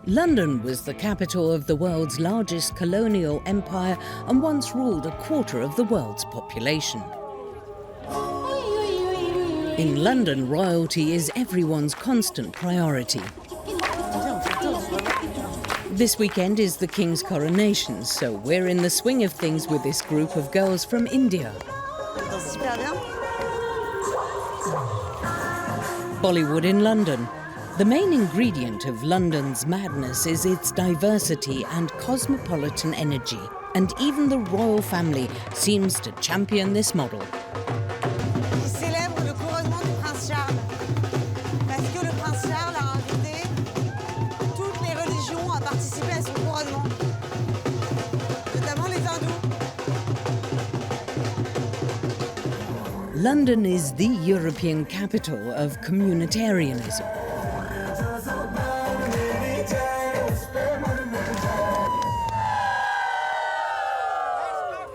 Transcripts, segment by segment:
London was the capital of the world's largest colonial empire and once ruled a quarter of the world's population. In London, royalty is everyone's constant priority. This weekend is the King's coronation, so we're in the swing of things with this group of girls from India. Bollywood in London. The main ingredient of London's madness is its diversity and cosmopolitan energy, and even the royal family seems to champion this model. Il célèbre le couronnement du prince Charles, parce que le prince Charles a invité toutes les religions à participer à son couronnement, notamment les hindous. London is the European capital of communitarianism.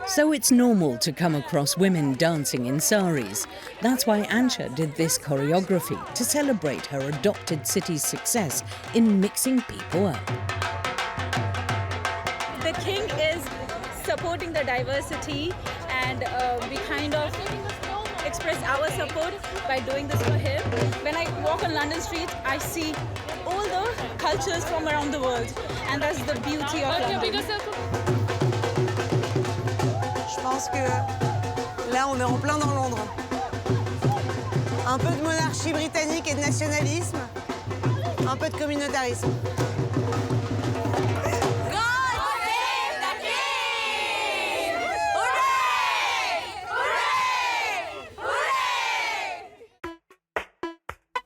So it's normal to come across women dancing in saris. That's why Ansha did this choreography, to celebrate her adopted city's success in mixing people up. The king is supporting the diversity, and we kind of express our support by doing this for him. When I walk on London streets, I see all the cultures from around the world, and that's the beauty of London. Je pense que là, on est en plein dans Londres. Un peu de monarchie britannique et de nationalisme, un peu de communautarisme.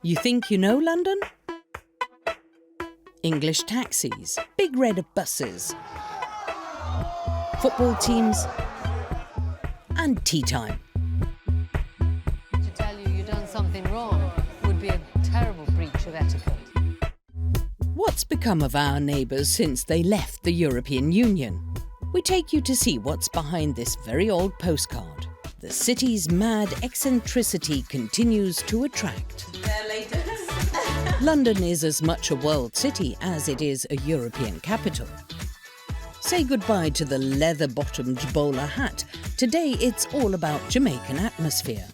You think you know London? English taxis, big red buses, football teams, and tea time. To tell you you've done something wrong would be a terrible breach of etiquette. What's become of our neighbours since they left the European Union? We take you to see what's behind this very old postcard. The city's mad eccentricity continues to attract. London is as much a world city as it is a European capital. Say goodbye to the leather-bottomed bowler hat. Today it's all about Jamaican atmosphere.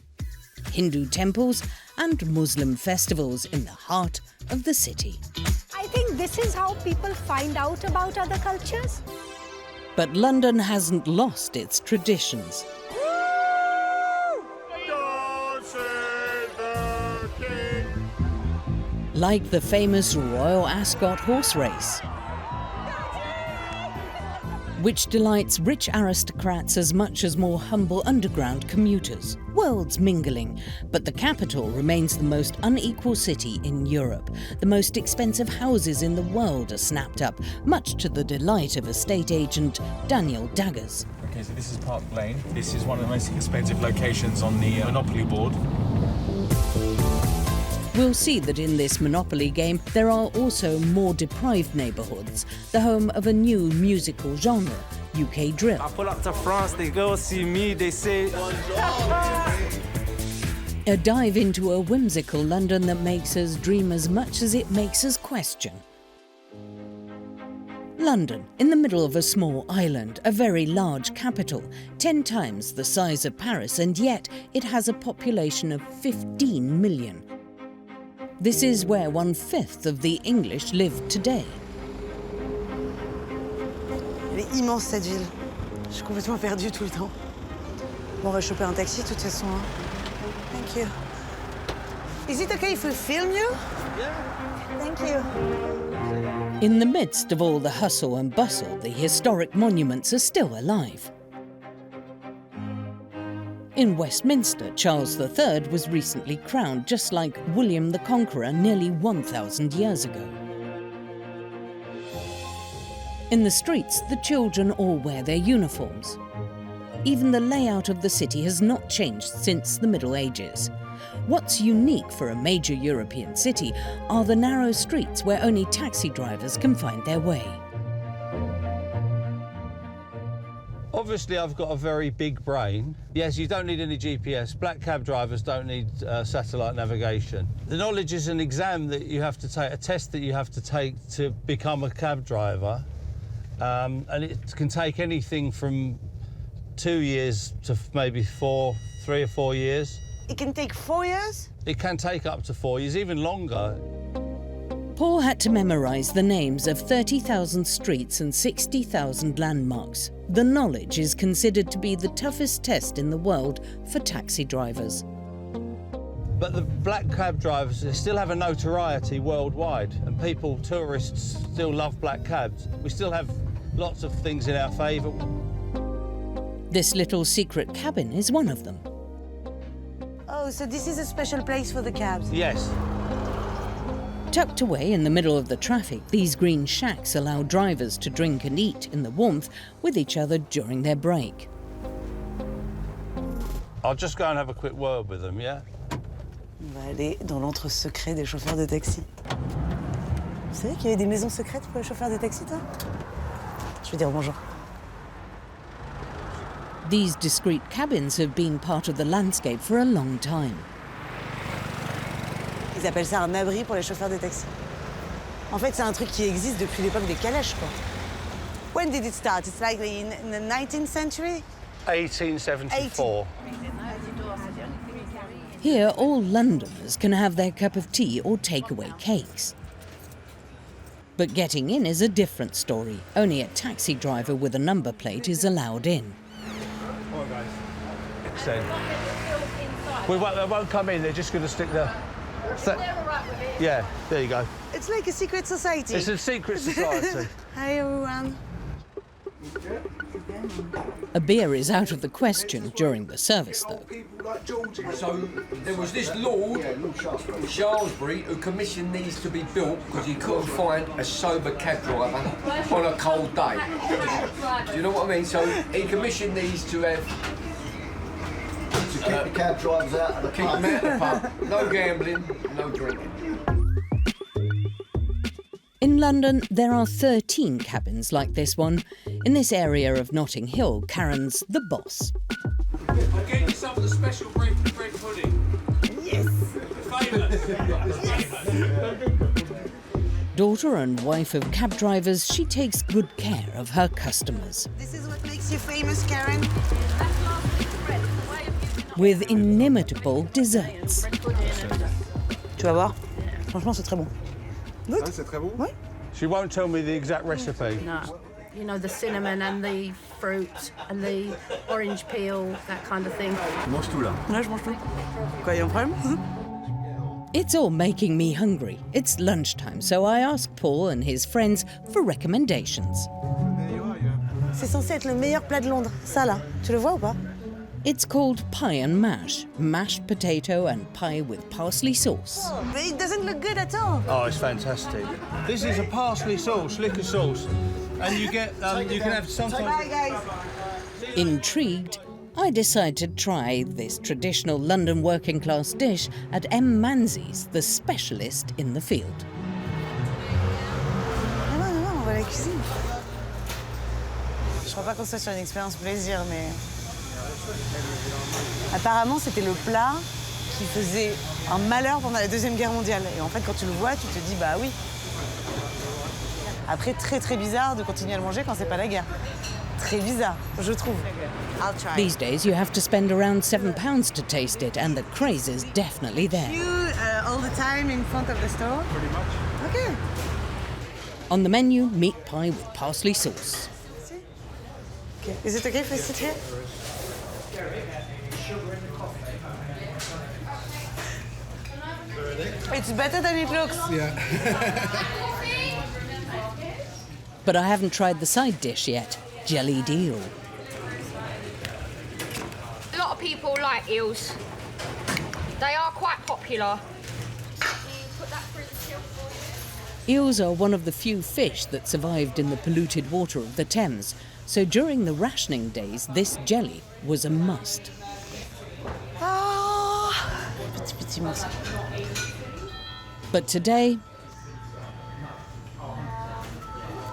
Hindu temples and Muslim festivals in the heart of the city. I think this is how people find out about other cultures. But London hasn't lost its traditions. Like the famous Royal Ascot horse race, which delights rich aristocrats as much as more humble underground commuters. Worlds mingling, but the capital remains the most unequal city in Europe. The most expensive houses in the world are snapped up, much to the delight of estate agent Daniel Daggers. Okay, so this is Park Lane. This is one of the most expensive locations on the Monopoly board. We'll see that in this Monopoly game there are also more deprived neighbourhoods, the home of a new musical genre, UK drill. I pull up to France, they go see me, they say... A dive into a whimsical London that makes us dream as much as it makes us question. London, in the middle of a small island, a very large capital, 10 times the size of Paris, and yet it has a population of 15 million. This is where 1/5 of the English live today. Elle est immense cette ville. Je suis complètement perdue tout le temps. Bon, on va choper un taxi de toute façon. Hein. Thank you. Is it okay if we film you? Yeah. Thank you. In the midst of all the hustle and bustle, the historic monuments are still alive. In Westminster, Charles III was recently crowned, just like William the Conqueror nearly 1,000 years ago. In the streets, the children all wear their uniforms. Even the layout of the city has not changed since the Middle Ages. What's unique for a major European city are the narrow streets where only taxi drivers can find their way. Obviously, I've got a very big brain. Yes, you don't need any GPS. Black cab drivers don't need satellite navigation. The knowledge is an exam that you have to take, a test that you have to take to become a cab driver. And it can take anything from 2 years to maybe 3 or 4 years. It can take 4 years? It can take up to 4 years, even longer. Paul had to memorise the names of 30,000 streets and 60,000 landmarks. The knowledge is considered to be the toughest test in the world for taxi drivers. But the black cab drivers, they still have a notoriety worldwide, and people, tourists, still love black cabs. We still have lots of things in our favour. This little secret cabin is one of them. Oh, so this is a special place for the cabs? Yes. Tucked away in the middle of the traffic, these green shacks allow drivers to drink and eat in the warmth with each other during their break. I'll just go and have a quick word with them, yeah? On va aller dans l'antre secret des chauffeurs de taxi. Vous savez qu'il y avait des maisons secrètes pour les chauffeurs de taxi, toi? Je vais dire bonjour. These discreet cabins have been part of the landscape for a long time. Ils appellent ça un abri pour les chauffeurs de taxi. En fait, c'est un truc qui existe depuis l'époque des calèches, quoi. When did it start? It's like in the 19th century? 1874. Here, all Londoners can have their cup of tea or takeaway cakes. But getting in is a different story. Only a taxi driver with a number plate is allowed in. All right, guys. So, they won't come in, they're just going to stick there. Yeah, there you go. It's like a secret society. It's a secret society. Hi, everyone. A beer is out of the question during the service, though. So there was this lord, Shaftesbury, who commissioned these to be built because he couldn't find a sober cab driver on a cold day. Do you know what I mean? So he commissioned these to have... to keep the cab drivers out of the pub. Keep them out of the pub. No gambling, no drinking. In London, there are 13 cabins like this one. In this area of Notting Hill, Karen's the boss. I'll get you some of the special bread pudding. Yes! Daughter and wife of cab drivers, she takes good care of her customers. This is what makes you famous, Karen. With inimitable desserts. Tu vas voir. Franchement, c'est très bon. Ah, c'est très bon? Oui. She won't tell me the exact recipe. No. You know, the cinnamon and the fruit and the orange peel, that kind of thing. Tu manges tout là? Ouais, je mange tout. Quoi, y a un problème? It's all making me hungry. It's lunchtime, so I ask Paul and his friends for recommendations. C'est censé être le meilleur plat de Londres. Ça, là. Tu le vois ou pas? It's called pie and mash. Mashed potato and pie with parsley sauce. But it doesn't look good at all. Oh, it's fantastic. This is a parsley sauce, liquor sauce. And you get, you can have sometimes... Bye, guys. Intrigued, I decide to try this traditional London working-class dish at M. Manzi's, the specialist in the field. Non, on va à la cuisine. Je crois pas qu'on soit sur une expérience plaisir, mais... Apparemment, c'était le plat qui faisait un malheur pendant la Deuxième Guerre mondiale. Et en fait, quand tu le vois, tu te dis, bah oui. Après, très très bizarre de continuer à le manger quand c'est pas la guerre. Très bizarre, je trouve. I'll try. These days, you have to spend around £7 to taste it, and the craze is definitely there. You all the time in front of the store? Pretty much. Okay. On the menu, meat pie with parsley sauce. Okay. Is it okay if I sit here? It's better than it looks. Yeah. But I haven't tried the side dish yet, jellied eel. A lot of people like eels. They are quite popular. Eels are one of the few fish that survived in the polluted water of the Thames, so during the rationing days, this jelly was a must. Ah, petit morceau. But today,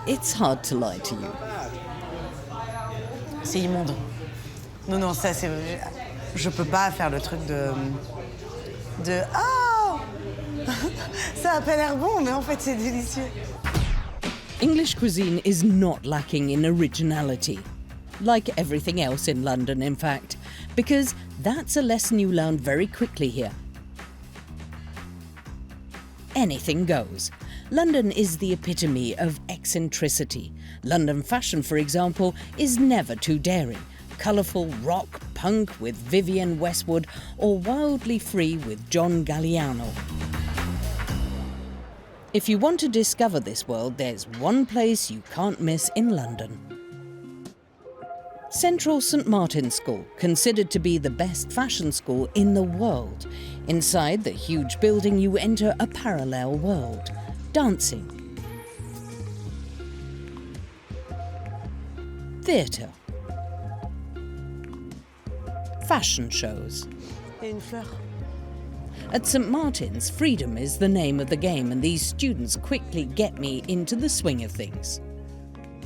it's hard to lie to you. c'est immonde. Non, non, ça c'est... Je peux pas faire le truc de oh ça a pas l'air bon, mais en fait c'est délicieux. English cuisine is not lacking in originality. Like everything else in London, in fact, because that's a lesson you learn very quickly here. Anything goes. London is the epitome of eccentricity. London fashion, for example, is never too daring. Colourful rock punk with Vivienne Westwood, or wildly free with John Galliano. If you want to discover this world, there's one place you can't miss in London. Central St Martin's School, considered to be the best fashion school in the world. Inside the huge building you enter a parallel world. Dancing. Theatre. Fashion shows. Une fleur. At St Martin's, freedom is the name of the game, and these students quickly get me into the swing of things.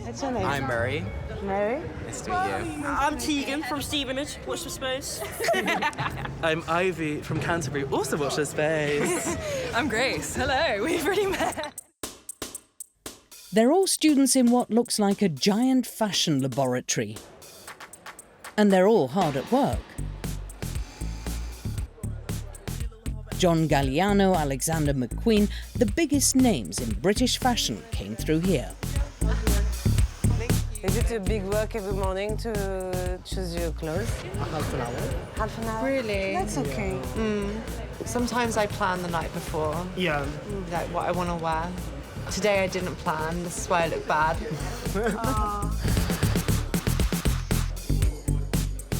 What's your name? I'm Murray. Mary? Nice to meet you. I'm Tegan from Stevenage. Watch the space. I'm Ivy from Canterbury. Also watch the space. I'm Grace. Hello. We've already met. They're all students in what looks like a giant fashion laboratory. And they're all hard at work. John Galliano, Alexander McQueen, the biggest names in British fashion came through here. Is it a big work every morning to choose your clothes? Half an hour. Half an hour? Really? That's okay. Sometimes I plan the night before. Yeah. Like what I want to wear. Today I didn't plan. This is why I look bad.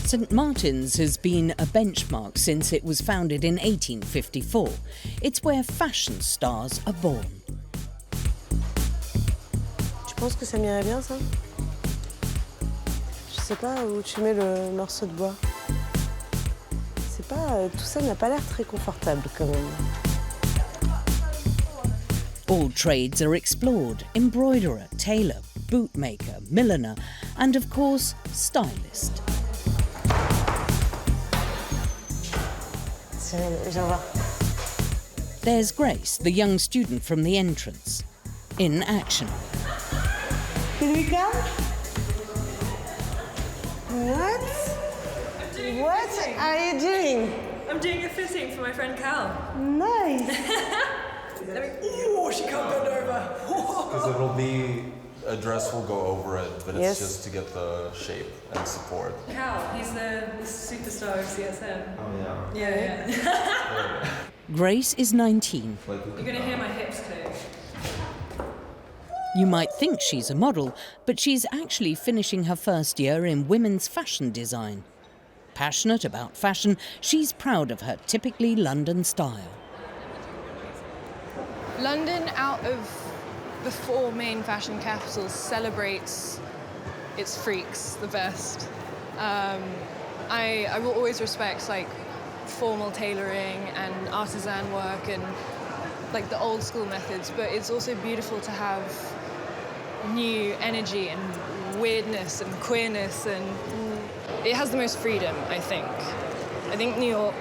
St Martin's has been a benchmark since it was founded in 1854. It's where fashion stars are born. Tu penses que ça m'irait bien, ça? Je sais pas où tu mets le morceau de bois. C'est pas... tout ça n'a pas l'air très confortable, quand même. All trades are explored: embroiderer, tailor, bootmaker, milliner, and of course, stylist. Viens voir. There's Grace, the young student from the entrance, in action. Can we come? What? What are you doing? I'm doing a fitting for my friend Cal. Nice. Oh, she can't bend over. Because it'll be, a dress will go over it, but Yes. it's just to get the shape and support. Cal, he's the superstar of CSM. Oh, Yeah, yeah. Grace is 19. You're going to hear my hips click. You might think she's a model, but she's actually finishing her first year in women's fashion design. Passionate about fashion, she's proud of her typically London style. London, out of the four main fashion capitals, celebrates its freaks the best. I will always respect like formal tailoring and artisan work and like the old school methods, but it's also beautiful to have new energy and weirdness and queerness, and it has the most freedom, I think. I think New York...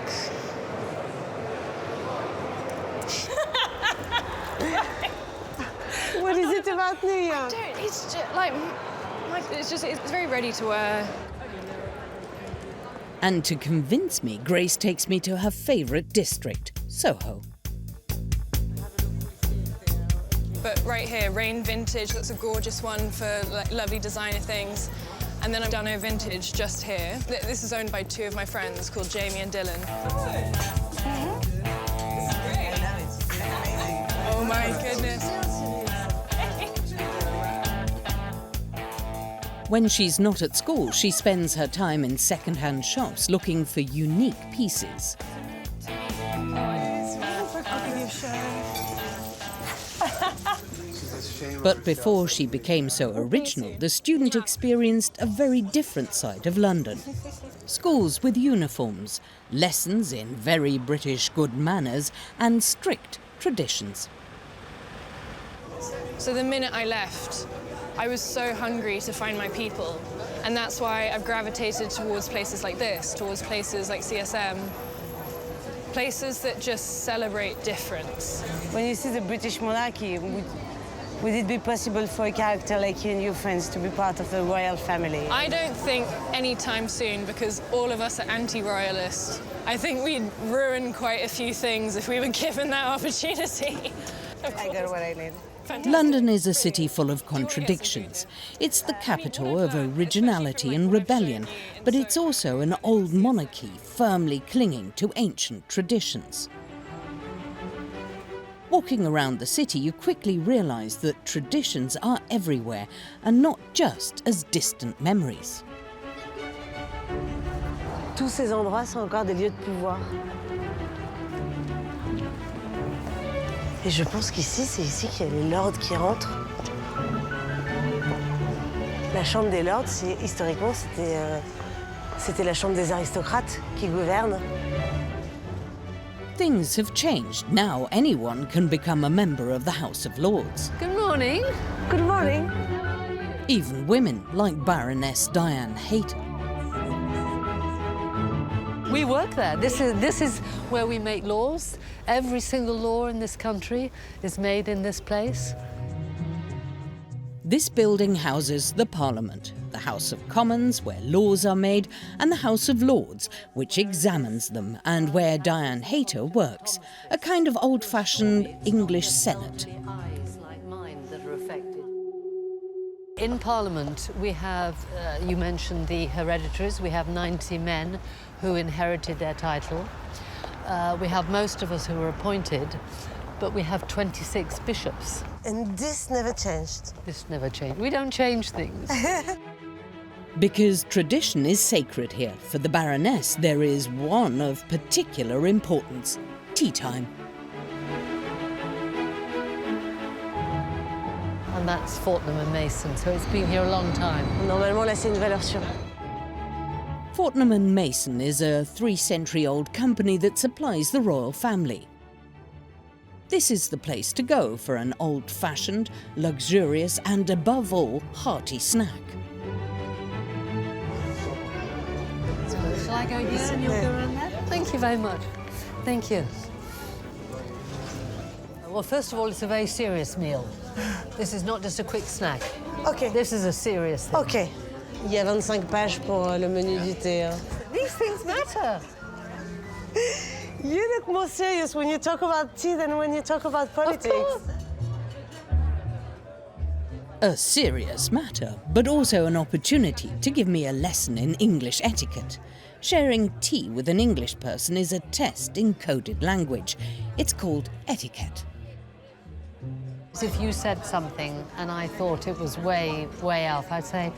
What is it about New York? It's just like, it's very ready to wear. And to convince me, Grace takes me to her favourite district, Soho. But right here, Rain Vintage, that's a gorgeous one for like lovely designer things. And then I've done a vintage just here. This is owned by two of my friends called Jamie and Dylan. Oh my goodness. When she's not at school, she spends her time in second-hand shops looking for unique pieces. But before she became so original, the student experienced a very different side of London. Schools with uniforms, lessons in very British good manners, and strict traditions. So the minute I left, I was so hungry to find my people. And that's why I've gravitated towards places like this, towards places like CSM, places that just celebrate difference. When you see the British monarchy, would it be possible for a character like you and your friends to be part of the royal family? I don't think anytime soon, because all of us are anti-royalist. I think we'd ruin quite a few things if we were given that opportunity. I got what I need. Fantastic. London is a city full of contradictions. It's the capital of originality and rebellion, but it's also an old monarchy firmly clinging to ancient traditions. Walking around the city, you quickly realise that traditions are everywhere and not just as distant memories. Tous ces endroits sont encore des lieux de pouvoir. Et je pense qu'ici, c'est ici qu'il y a les lords qui rentrent. La chambre des lords, historiquement, c'était la chambre des aristocrates qui gouvernent. Things have changed. Now anyone can become a member of the House of Lords. Good morning. Good morning. Even women, like Baroness Hayter. We work there. This is where we make laws. Every single law in this country is made in this place. This building houses the Parliament, the House of Commons, where laws are made, and the House of Lords, which examines them, and where Hayter works, a kind of old-fashioned English Senate. In Parliament, we have, you mentioned the hereditaries, we have 90 men who inherited their title. We have most of us who were appointed, but we have 26 bishops. And this never changed? This never changed. We don't change things. Because tradition is sacred here. For the Baroness, there is one of particular importance: tea time. And that's Fortnum and Mason, so it's been here a long time. Normalement, là, c'est une valeur sûre. Fortnum and Mason is a 3-century-old company that supplies the royal family. This is the place to go for an old-fashioned, luxurious and, above all, hearty snack. Shall I go here and you'll go around there? Thank you very much. Thank you. Well, first of all, it's a very serious meal. This is not just a quick snack. OK. This is a serious thing. OK. Il y a 25 pages pour le menu du thé. Hein. These things matter. You look more serious when you talk about tea than when you talk about politics. Of course. A serious matter, but also an opportunity to give me a lesson in English etiquette. Sharing tea with an English person is a test in coded language. It's called etiquette. If you said something and I thought it was way off, I'd say,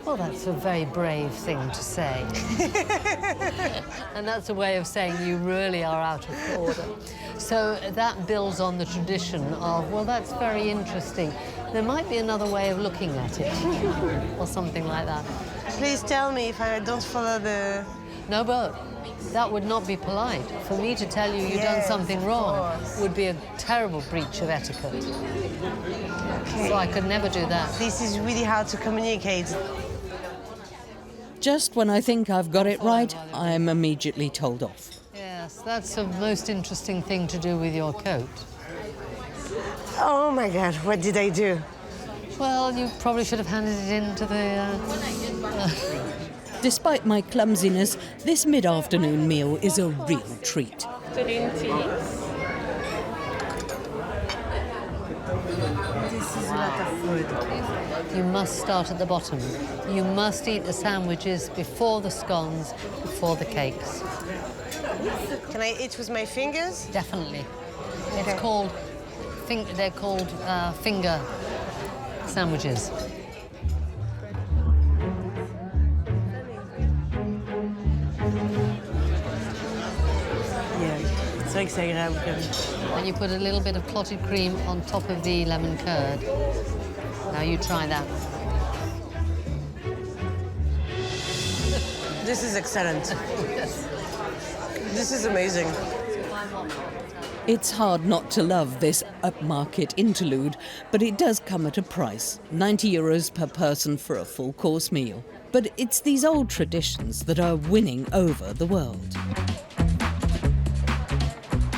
well, that's a very brave thing to say. And that's a way of saying you really are out of order. So that builds on the tradition of, well, that's very interesting. There might be another way of looking at it, or something like that. Please tell me if I don't follow the... No, but that would not be polite. For me to tell you you've done something wrong would be a terrible breach of etiquette. Okay. So I could never do that. This is really hard to communicate. Just when I think I've got it right, I'm immediately told off. Yes, that's the most interesting thing to do with your coat. Oh my God, what did I do? Well, you probably should have handed it in to the... Despite my clumsiness, this mid-afternoon meal is a real treat. Green tea. This is a lot of food. You must start at the bottom. You must eat the sandwiches before the scones, before the cakes. Can I eat with my fingers? Definitely. Okay. It's called... they're called finger sandwiches. C'est vrai que c'est agréable quand même. And you put a little bit of clotted cream on top of the lemon curd. Now you try that. This is excellent. This is amazing. It's hard not to love this upmarket interlude, but it does come at a price, €90 per person for a full-course meal. But it's these old traditions that are winning over the world.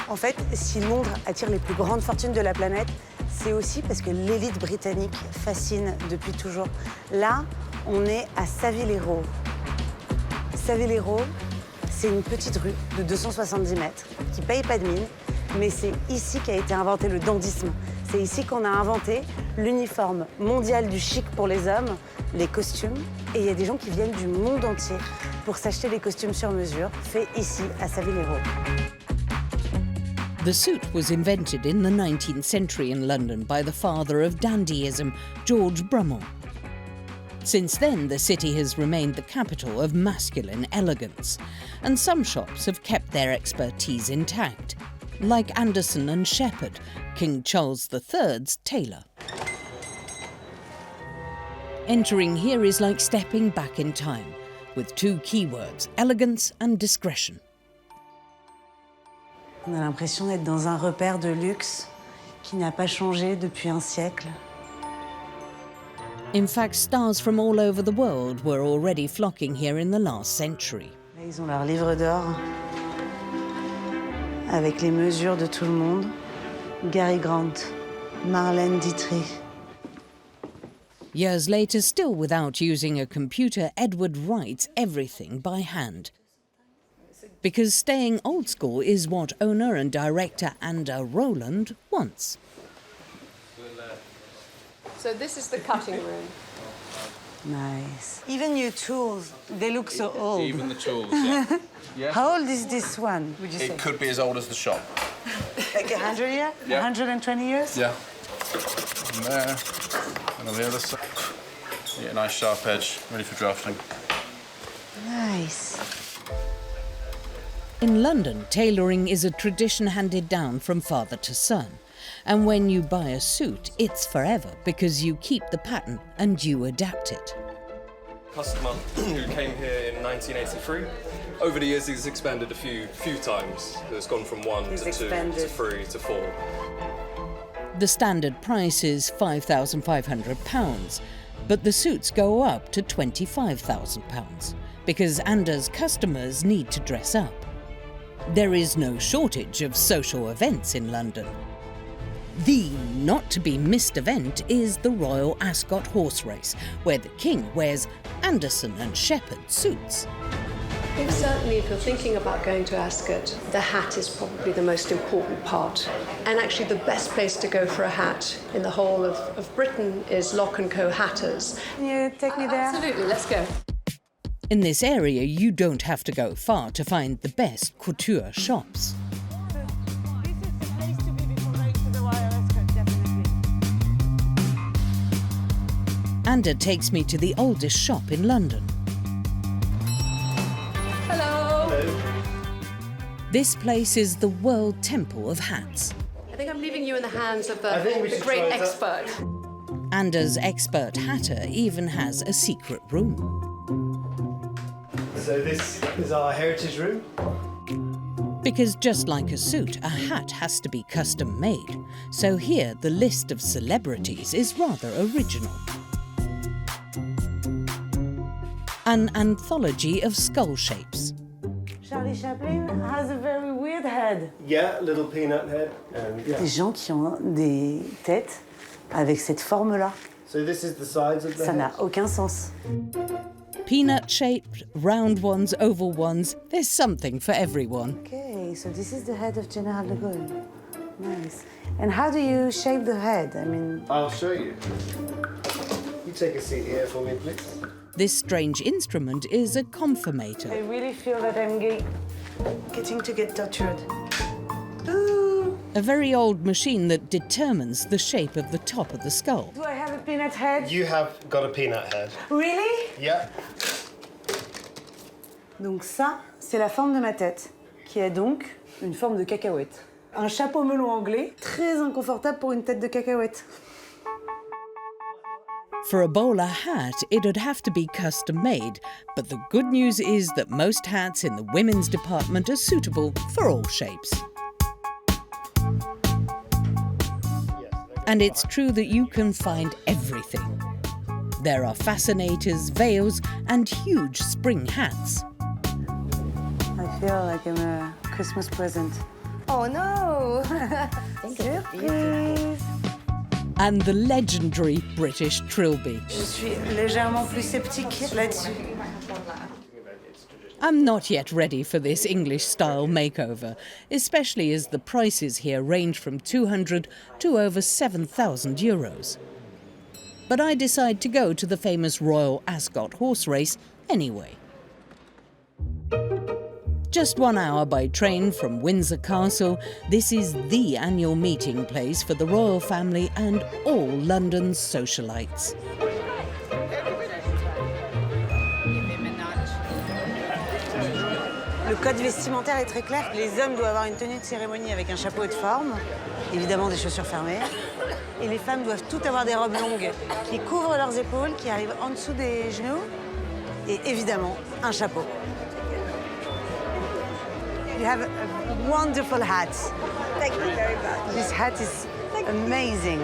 En fait, si Londres attire les plus grandes fortunes de la planète, c'est aussi parce que l'élite britannique fascine depuis toujours. Là, on est à Savile Row. Savile Row, c'est une petite rue de 270 mètres qui paye pas de mine, mais c'est ici qu'a été inventé le dandysme. C'est ici qu'on a inventé l'uniforme mondial du chic pour les hommes, les costumes. Et il y a des gens qui viennent du monde entier pour s'acheter des costumes sur mesure, faits ici, à Savile Row. The suit was invented in the 19th century in London by the father of dandyism, George Brummell. Since then, the city has remained the capital of masculine elegance, and some shops have kept their expertise intact, like Anderson and Shepherd, King Charles III's tailor. Entering here is like stepping back in time, with two keywords, elegance and discretion. On a l'impression d'être dans un repère de luxe qui n'a pas changé depuis un siècle. In fact, stars from all over the world were already flocking here in the last century. Là, ils ont leur livre d'or avec les mesures de tout le monde. Gary Grant, Marlène Dietrich. Years later, still without using a computer, Edward writes everything by hand. Because staying old school is what owner and director Anda Rowland wants. So this is the cutting room. Nice. Even your tools, they look so old. Even the tools, yeah. Yeah. How old is this one, would you say? It could be as old as the shop. Like 100 years? Yeah. 120 years? Yeah. And there, and on the other side. You get a nice sharp edge, ready for drafting. Nice. In London, tailoring is a tradition handed down from father to son. And when you buy a suit, it's forever because you keep the pattern and you adapt it. Customer who came here in 1983. Over the years, he's expanded a few times. It's gone from 1 to 2 to 3 to 4. The standard price is £5,500, but the suits go up to £25,000 because Anda's customers need to dress up. There is no shortage of social events in London. The not-to-be-missed event is the Royal Ascot horse race, where the King wears Anderson and Shepherd suits. I think certainly if you're thinking about going to Ascot, the hat is probably the most important part. And actually the best place to go for a hat in the whole of Britain is Lock & Co Hatters. Can you take me there? Absolutely, let's go. In this area, you don't have to go far to find the best couture shops. Anda takes me to the oldest shop in London. Hello. Hello. This place is the World Temple of Hats. I think I'm leaving you in the hands of the great expert. Anda's expert hatter even has a secret room. So this is our heritage room. Because just like a suit, a hat has to be custom made. So here, the list of celebrities is rather original. An anthology of skull shapes. Charlie Chaplin has a very weird head. Yeah, little peanut head. Yeah. Des gens qui ont des têtes avec cette forme-là. So this is the sides of the Ça head. n'a aucun sens. Peanut-shaped, round ones, oval ones, there's something for everyone. Okay, so this is the head of General de Gaulle. Nice. And how do you shape the head? I mean... I'll show you. You take a seat here for me, please. This strange instrument is a conformator. I really feel that I'm getting to get tortured. Ooh. A very old machine that determines the shape of the top of the skull. Do I have a peanut head? You have got a peanut head. Really? Yeah. Donc ça, c'est la forme de ma tête, qui a donc une forme de cacahuète. Un chapeau melon anglais, très inconfortable pour une tête de cacahuète. For a bowler hat, it'd have to be custom made, but the good news is that most hats in the women's department are suitable for all shapes. And it's true that you can find everything. There are fascinators, veils, and huge spring hats. I feel like I'm a Christmas present. Oh no! Surprise! And the legendary British trilby. Je suis légèrement plus sceptique là-dessus. I'm not yet ready for this English-style makeover, especially as the prices here range from 200 to over 7,000 euros. But I decide to go to the famous Royal Ascot horse race anyway. Just 1 hour by train from Windsor Castle, this is the annual meeting place for the royal family and all London's socialites. Le code vestimentaire est très clair. Les hommes doivent avoir une tenue de cérémonie avec un chapeau et de forme, évidemment des chaussures fermées. Et les femmes doivent toutes avoir des robes longues qui couvrent leurs épaules, qui arrivent en dessous des genoux. Et évidemment, un chapeau. You have a wonderful hat. Thank you very much. This hat is amazing.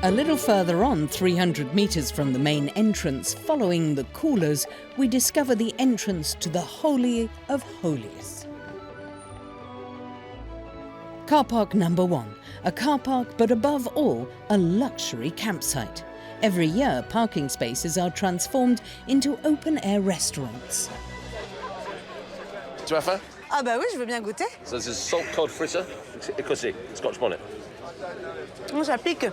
A little further on, 300 metres from the main entrance, following the coolers, we discover the entrance to the Holy of Holies. Car park number 1. A car park, but above all, a luxury campsite. Every year, parking spaces are transformed into open-air restaurants. Tu vas faim? Ah bah oui, je veux bien goûter. So this is salt cod fritter, écossais, Scotch bonnet. Ça pique.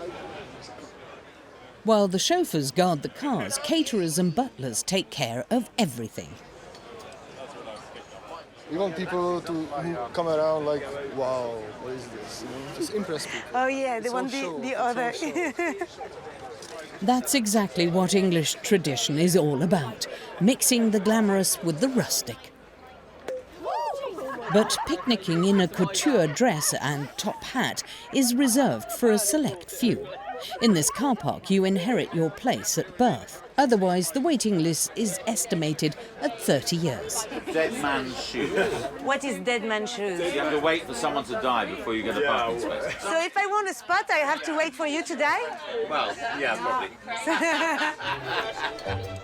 While the chauffeurs guard the cars, caterers and butlers take care of everything. We want people to come around like, wow, what is this? You know, just impress people. Oh yeah, they want the other. That's exactly what English tradition is all about, mixing the glamorous with the rustic. But picnicking in a couture dress and top hat is reserved for a select few. In this car park, you inherit your place at birth. Otherwise, the waiting list is estimated at 30 years. Dead man's shoes. What is dead man's shoes? You have to wait for someone to die before you get a parking space. So if I want a spot, I have to wait for you to die? Well, yeah, probably.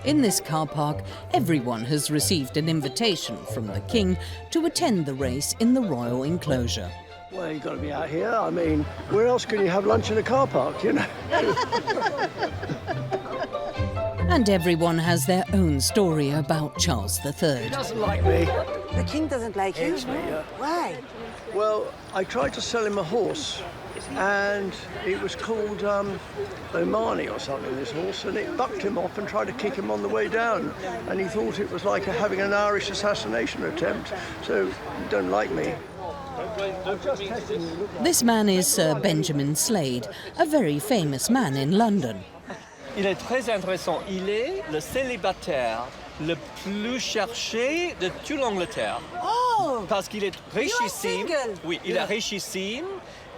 In this car park, everyone has received an invitation from the King to attend the race in the royal enclosure. Well, you've got to be out here. I mean, where else can you have lunch in a car park, you know? And everyone has their own story about Charles III. He doesn't like me. The King doesn't like you? Hates me, yeah. Why? Well, I tried to sell him a horse, and it was called Omani or something, this horse, and it bucked him off and tried to kick him on the way down. And he thought it was like having an Irish assassination attempt, so he don't like me. This man is Sir Benjamin Slade, a very famous man in London. Il est très intéressant. Il est le célibataire le plus cherché de toute l'Angleterre. Oh! Parce qu'il est richissime. Oui, il est richissime.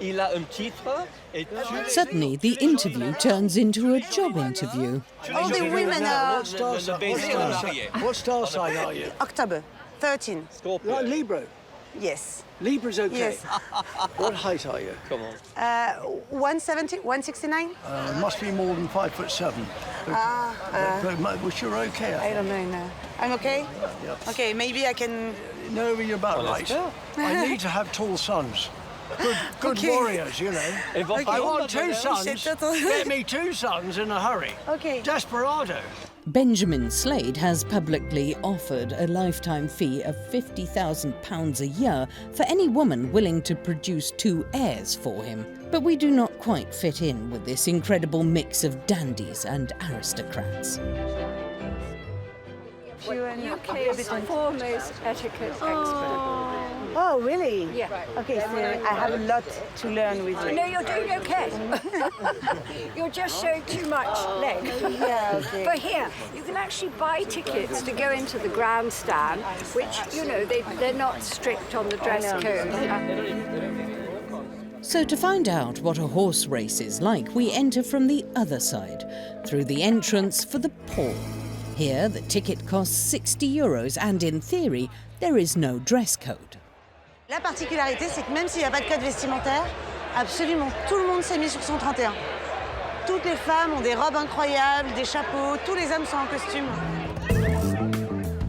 Il a un titre. Et Suddenly, the interview turns into a job interview. All the women are... What star sign are you? October 13. Scorpio. Like Libra? Yes. Libra's okay. Yes. What height are you? Come on. 170, 169? Must be more than 5'7". Which you're okay. I don't know now. I'm okay? Yeah. Okay, maybe I can... No, you're about right. I need to have tall sons. Good Okay. warriors, you know. Okay. I want 2 sons. Get me 2 sons in a hurry. Okay. Desperado. Benjamin Slade has publicly offered a lifetime fee of £50,000 a year for any woman willing to produce 2 heirs for him. But we do not quite fit in with this incredible mix of dandies and aristocrats. UK's foremost etiquette expert. Oh, really? Yeah. Okay, so I have a lot to learn with you. No, you're doing okay. You're just showing too much leg. Yeah, okay. But here, you can actually buy tickets to go into the grandstand, which, you know, they're not strict on the dress code. So to find out what a horse race is like, we enter from the other side, through the entrance for the poor. Here, the ticket costs 60 euros and, in theory, there is no dress code. La particularité, c'est que même s'il n'y a pas de code vestimentaire, Absolument. Tout le monde s'est mis sur son 31. Toutes les femmes ont des robes incroyables, des chapeaux, tous les hommes sont en costume.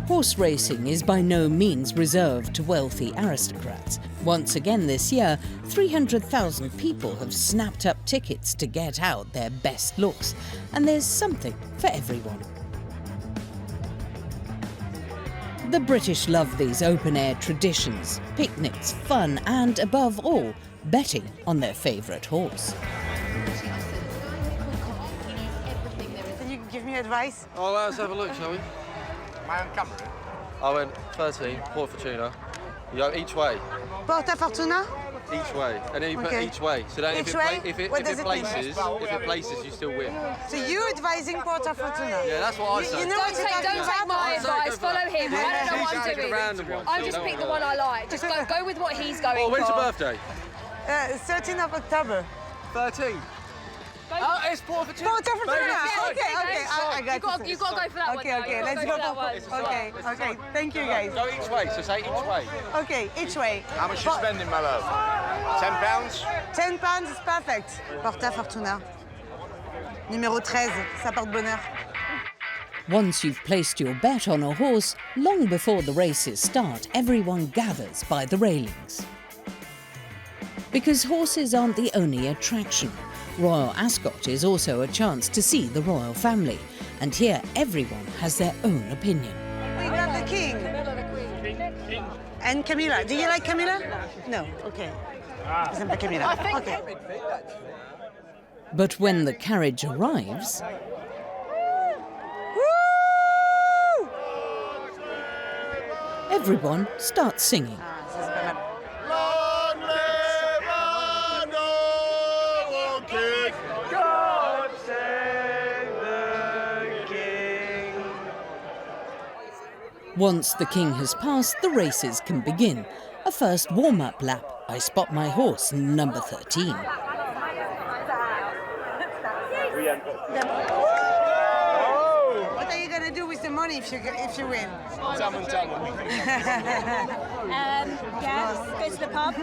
Horse racing is by no means reserved to wealthy aristocrats. Once again this year, 300,000 people have snapped up tickets to get out their best looks, and there's something for everyone. The British love these open-air traditions, picnics, fun, and above all, betting on their favourite horse. Can you give me advice? Oh, let's have a look, shall we? Am I on camera? I went 13, Port Fortuna. You go each way. Porta Fortuna? Each way. And then you put Okay. each way. So then Each way? if it What does it mean? places, you still win. So you're advising Porta Fortuna? Yeah, that's what I say. You know what you're talking Don't take my advice, follow him. I don't know what I'm doing. Random one. I just pick the one I like. Just go with what he's going Oh, when's for. your birthday? 13th of October. 13. Oh, it's Port Fortuna. Porta Fortuna. Yeah, Okay, I got You've got to go for that one. Okay, let's go for that one. Okay, thank you guys. Go each way, so say each way. Okay, each way. How much you spending, my love? £10? £10 is perfect. Porta Fortuna. Numéro 13, ça porte bonheur. Once you've placed your bet on a horse, long before the races start, everyone gathers by the railings. Because horses aren't the only attraction. Royal Ascot is also a chance to see the royal family, and here everyone has their own opinion. We got the king. And Camilla. Do you like Camilla? No, okay. J'aime pas Camilla. Okay. But when the carriage arrives, everyone starts singing. Once the king has passed, the races can begin. A first warm-up lap. I spot my horse, number 13. What are you going to do with the money if you win? Tell me. Yes, go to the pub.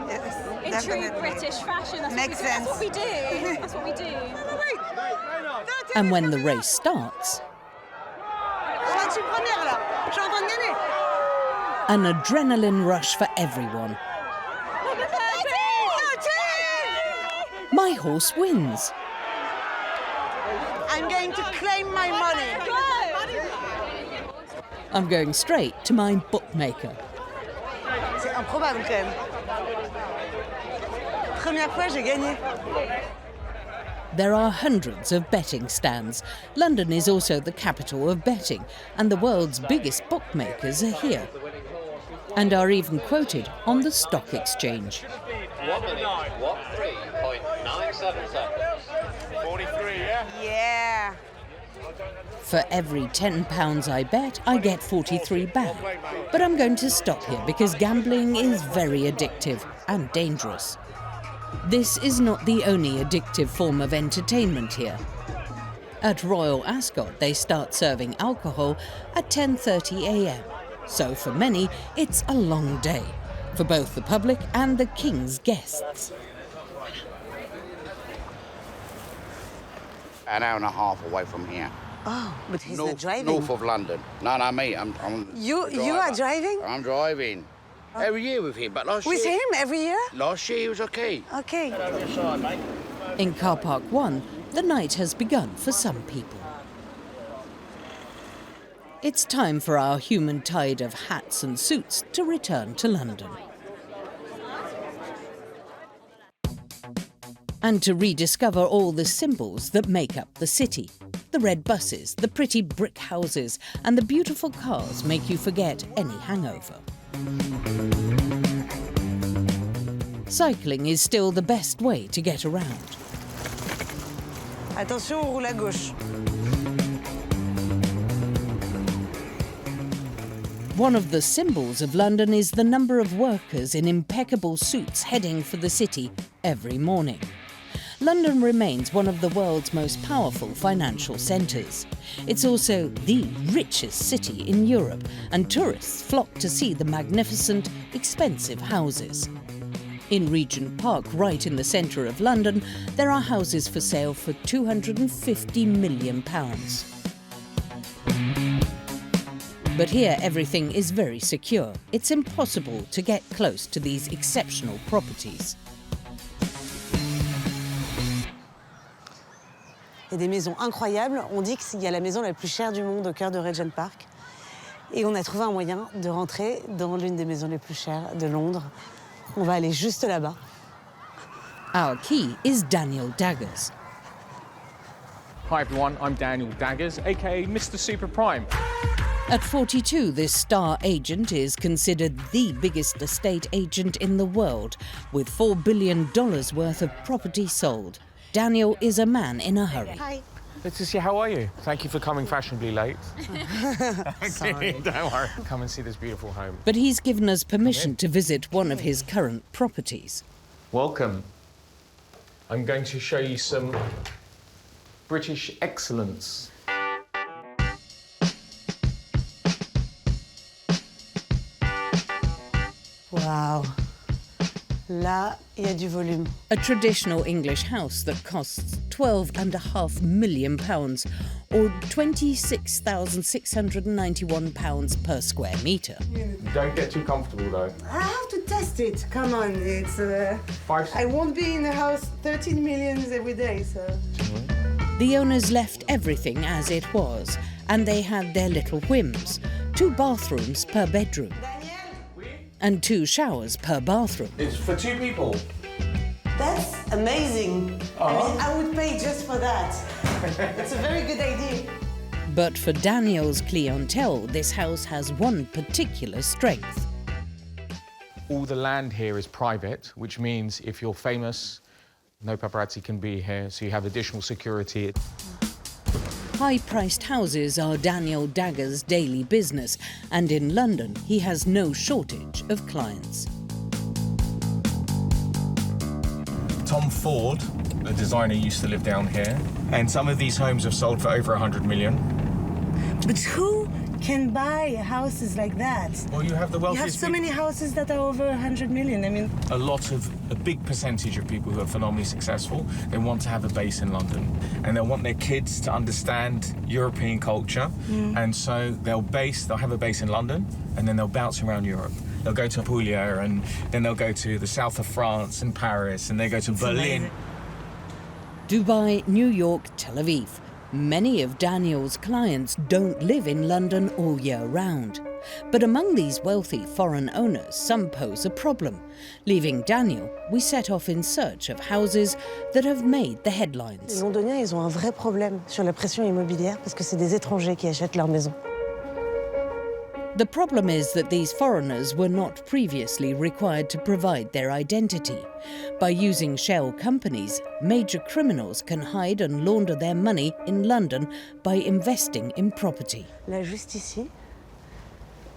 Yes, In definitely. true British fashion, that's Makes what we do. sense. That's what we do. That's what we do. And when the race starts, Je suis première là. Je suis en train de gagner. an adrenaline rush for everyone. My horse wins. I'm going to claim my money. I'm going straight to my bookmaker. C'est improbable quand même. Première fois, j'ai gagné. There are hundreds of betting stands. London is also the capital of betting, and the world's biggest bookmakers are here, and are even quoted on the stock exchange. 1 minute, 3.97 seconds. 43, yeah? Yeah. For every £10 I bet, I get 43 back. But I'm going to stop here because gambling is very addictive and dangerous. This is not the only addictive form of entertainment here. At Royal Ascot, they start serving alcohol at 10:30 a.m. So for many, it's a long day, for both the public and the King's guests. An hour and a half away from here. Oh, but he's not North, driving. north of London. No, me. I'm You are driving? I'm driving. Every year with him, but last With year... him every year? Last year he was okay. Okay. In Car Park 1, the night has begun for some people. It's time for our human tide of hats and suits to return to London. And to rediscover all the symbols that make up the city. The red buses, the pretty brick houses, and the beautiful cars make you forget any hangover. Cycling is still the best way to get around. Attention, on roule à gauche. One of the symbols of London is the number of workers in impeccable suits heading for the city every morning. London remains one of the world's most powerful financial centres. It's also the richest city in Europe, and tourists flock to see the magnificent, expensive houses. In Regent Park, right in the centre of London, there are houses for sale for £250 million. But here everything is very secure. It's impossible to get close to these exceptional properties. Il y a des maisons incroyables. On dit qu'il y a la maison la plus chère du monde au cœur de Regent Park. Et on a trouvé un moyen de rentrer dans l'une des maisons les plus chères de Londres. On va aller juste là-bas. Our key is Daniel Daggers. Hi everyone, I'm Daniel Daggers, aka Mr. Super Prime. At 42, this star agent is considered the biggest estate agent in the world, with $4 billion worth of property sold. Daniel is a man in a hurry. Hi. Leticia, how are you? Thank you for coming fashionably late. Sorry. Don't worry. Come and see this beautiful home. But he's given us permission to visit one of his current properties. Welcome. I'm going to show you some British excellence. Wow. Là, il y a du volume. A traditional English house that costs £12.5 million, or £26,691 per square metre. Don't get too comfortable though. I have to test it. Come on, it's... I won't be in a house 13 million every day, so... The owners left everything as it was, and they had their little whims. 2 bathrooms per bedroom. And 2 showers per bathroom. It's for 2 people. That's amazing. I mean, I would pay just for that. It's a very good idea. But for Daniel's clientele, this house has one particular strength. All the land here is private, which means if you're famous, no paparazzi can be here, so you have additional security. High-priced houses are Daniel Daggers' daily business, and in London he has no shortage of clients. Tom Ford, a designer, used to live down here, and some of these homes have sold for over 100 million. But who can buy houses like that? Well, you have the wealthiest. You have so many houses that are over 100 million. I mean, a big percentage of people who are phenomenally successful, they want to have a base in London, and they want their kids to understand European culture, and so they'll have a base in London, and then they'll bounce around Europe. They'll go to Puglia, and then they'll go to the south of France and Paris, and they go to Berlin. Dubai, New York, Tel Aviv. Many of Daniel's clients don't live in London all year round. But among these wealthy foreign owners, some pose a problem. Leaving Daniel, we set off in search of houses that have made the headlines. Les Londoniens, ils ont un vrai problème sur la pression immobilière parce que c'est des étrangers qui achètent leur maison. The problem is that these foreigners were not previously required to provide their identity. By using shell companies, major criminals can hide and launder their money in London by investing in property. Là, juste ici,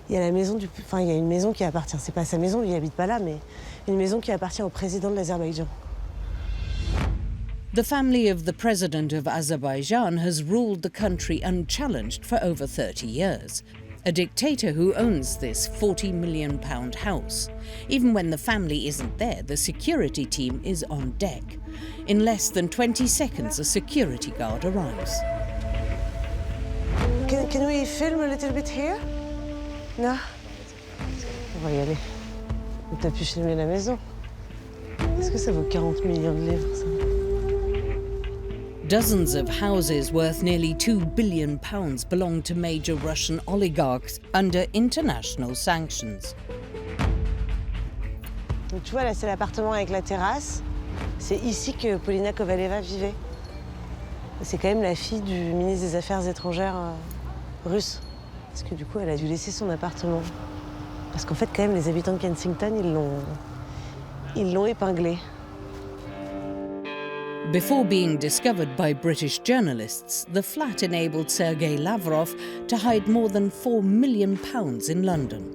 il y a la maison il y a une maison qui appartient, c'est pas sa maison, lui il habite pas là, mais une maison qui appartient au président de l'Azerbaïdjan. The family of the president of Azerbaijan has ruled the country unchallenged for over 30 years. A dictator who owns this £40 million house. Even when the family isn't there, the security team is on deck. In less than 20 seconds, a security guard arrives. Can we film a little bit here? No? On va y aller. T'as pu filmer la maison. Est-ce que ça vaut 40 millions de livres, ça? Dozens of houses worth nearly £2 billion belong to major Russian oligarchs under international sanctions. Donc tu vois, là, c'est l'appartement avec la terrasse. C'est ici que Polina Kovaleva vivait. C'est quand même la fille du ministre des Affaires étrangères russe. Parce que du coup, elle a dû laisser son appartement. Parce qu'en fait, quand même, les habitants de Kensington, ils l'ont épinglée. Before being discovered by British journalists, the flat enabled Sergei Lavrov to hide more than £4 million in London.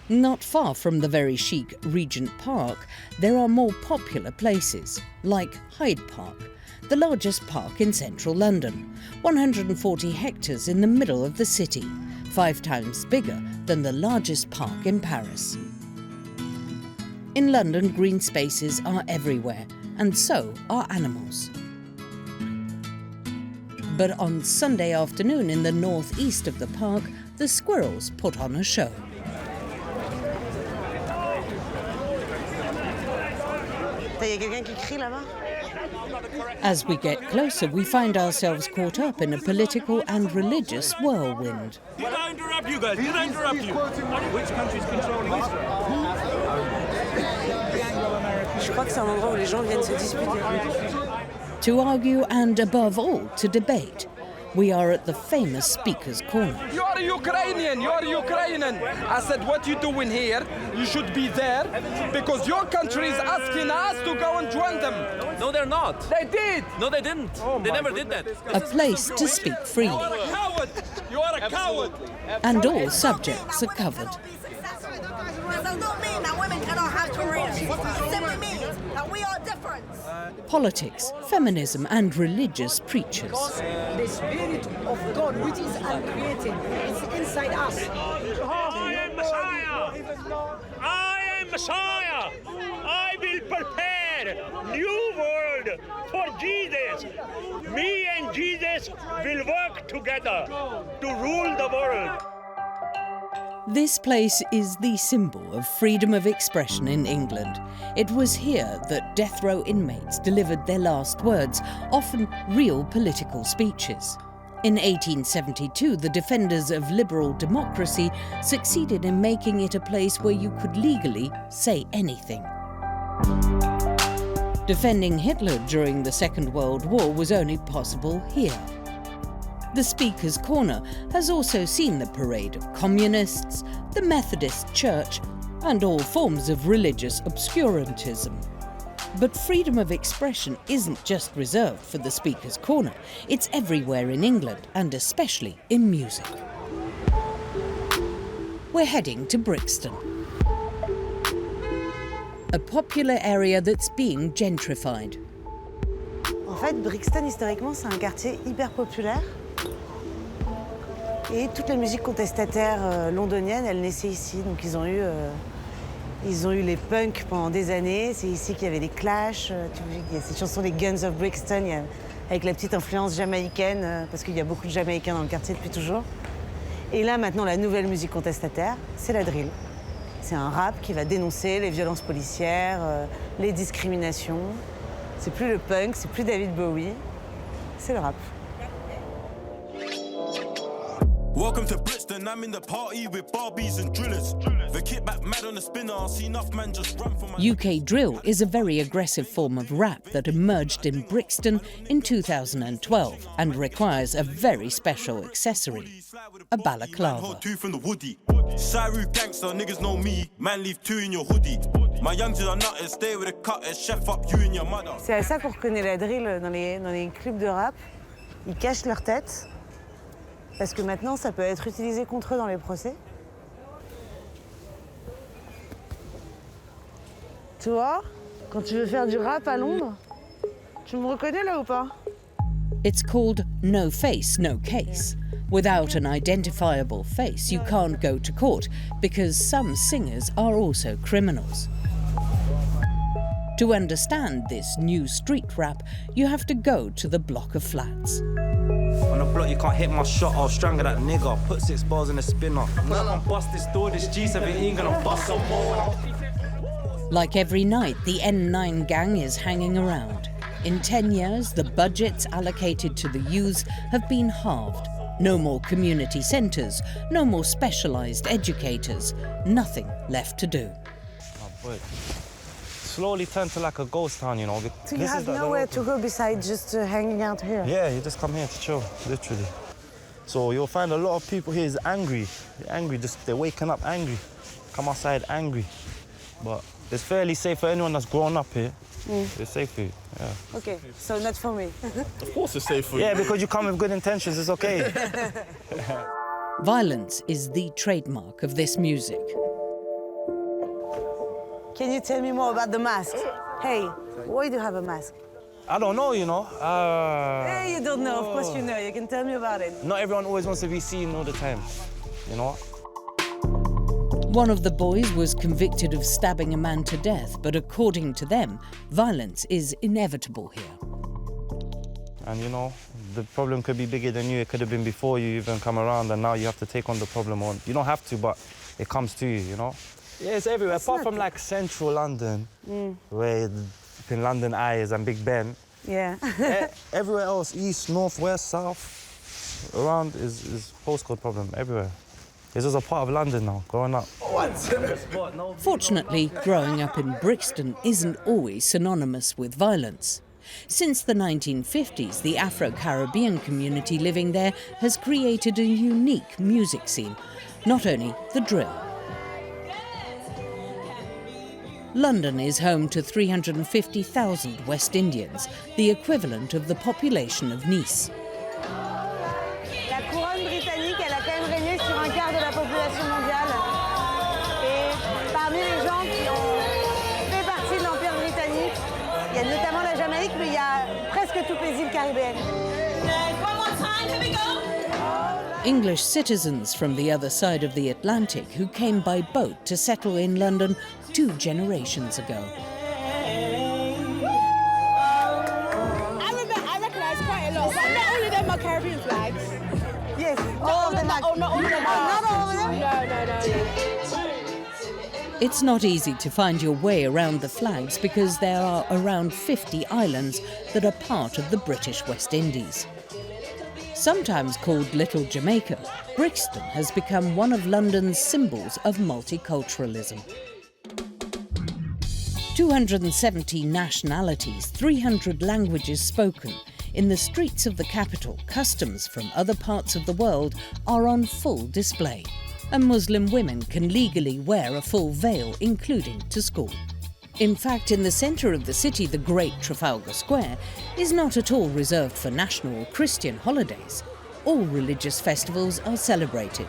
Not far from the very chic Regent Park, there are more popular places, like Hyde Park, the largest park in central London, 140 hectares in the middle of the city, 5 times bigger than the largest park in Paris. In London, green spaces are everywhere, and so are animals. But on Sunday afternoon in the northeast of the park, the squirrels put on a show. As we get closer, we find ourselves caught up in a political and religious whirlwind. Did I interrupt you guys? Did I interrupt you? Which country's controlling Israel? Je crois que c'est un endroit où les gens viennent se disputer. To argue and, above all, to debate. We are at the famous Speaker's Corner. You are Ukrainian, you are Ukrainian. I said, what you doing here? You should be there because your country is asking us to go and join them. No, they're not. They did. No, they didn't. They never did that. A place to speak freely. You are a coward. You are a coward. And all subjects are covered. That don't mean that women cannot have careers. It simply means that we are different. Politics, feminism and religious preachers. The spirit of God which is uncreated is inside us. I am Messiah! I am Messiah! I will prepare new world for Jesus. Me and Jesus will work together to rule the world. This place is the symbol of freedom of expression in England. It was here that death row inmates delivered their last words, often real political speeches. In 1872, the defenders of liberal democracy succeeded in making it a place where you could legally say anything. Defending Hitler during the Second World War was only possible here. The Speaker's Corner has also seen the parade of communists, the Methodist Church, and all forms of religious obscurantism. But freedom of expression isn't just reserved for the Speaker's Corner. It's everywhere in England, and especially in music. We're heading to Brixton, a popular area that's being gentrified. En fait, Brixton, historiquement, c'est un quartier hyper populaire. Et toutes les musiques contestataires londoniennes, elles naissaient ici. Donc ils ont eu les punks pendant des années. C'est ici qu'il y avait les Clash. Il y a cette chanson des Guns of Brixton, avec la petite influence jamaïcaine, parce qu'il y a beaucoup de Jamaïcains dans le quartier depuis toujours. Et là, maintenant, la nouvelle musique contestataire, c'est la drill. C'est un rap qui va dénoncer les violences policières, les discriminations. C'est plus le punk, c'est plus David Bowie, c'est le rap. Welcome to Brixton, I'm in the party with Barbies and drillers. The kickback mad on the spinner, I see enough man just run from my... UK drill is a very aggressive form of rap that emerged in Brixton in 2012 and requires a very special accessory, a balaclava. From the woody. Cyru gangster, niggas know me, man leave two in your hoodie. My youngsters are nutters, stay with the cutters, chef up you and your mother. C'est à ça qu'on reconnaît la drill dans les clubs de rap. Ils cachent leur tête. Parce que maintenant, ça peut être utilisé contre eux dans les procès. Tu vois, quand tu veux faire du rap à Londres, tu me reconnais là ou pas? It's called no face, no case. Without an identifiable face, you can't go to court because some singers are also criminals. To understand this new street rap, you have to go to the block of flats. On the block, you can't hit my shot, I'll strangle that nigga. Put 6 bars in a spinner. Now I can bust this door, this G7 ain't gonna bust some more. Like every night, the N9 gang is hanging around. In 10 years, the budgets allocated to the youths have been halved. No more community centres, no more specialised educators, nothing left to do. Oh boy. Slowly turned to like a ghost town, you know. So you have nowhere to go besides just hanging out here? Yeah, you just come here to chill, literally. So you'll find a lot of people here is angry. They're angry, they're waking up angry. Come outside angry. But it's fairly safe for anyone that's grown up here. It's safe for you, yeah. Okay, so not for me. Of course it's safe for you. Yeah, because you come with good intentions, it's okay. Violence is the trademark of this music. Can you tell me more about the mask? Hey, why do you have a mask? I don't know, you know. Hey, you don't know. Of course you know. You can tell me about it. Not everyone always wants to be seen all the time, you know. One of the boys was convicted of stabbing a man to death, but according to them, violence is inevitable here. And you know, the problem could be bigger than you. It could have been before you even come around, and now you have to take on the problem on. You don't have to, but it comes to you, you know? Yeah, it's everywhere, apart from like central London, where in London Eye is and Big Ben. Yeah. Everywhere else, east, north, west, south, around is postcode problem everywhere. It's just a part of London now, growing up. Fortunately, growing up in Brixton isn't always synonymous with violence. Since the 1950s, the Afro-Caribbean community living there has created a unique music scene, not only the drill. London is home to 350,000 West Indians, the equivalent of the population of Nice. La couronne britannique, elle a quand même régné sur un quart de la population mondiale. Et parmi les gens qui ont fait partie de l'Empire britannique, il y a notamment la Jamaïque, mais il y a presque toutes les îles caribéennes. English citizens from the other side of the Atlantic who came by boat to settle in London 2 generations ago. I recognise quite a lot, but not all of them are Caribbean flags. Yes, all of them. Not all of them. Not all of them? No. It's not easy to find your way around the flags because there are around 50 islands that are part of the British West Indies. Sometimes called Little Jamaica, Brixton has become one of London's symbols of multiculturalism. 270 nationalities, 300 languages spoken. In the streets of the capital, customs from other parts of the world are on full display. And Muslim women can legally wear a full veil, including to school. In fact, in the centre of the city, the Great Trafalgar Square is not at all reserved for national or Christian holidays. All religious festivals are celebrated.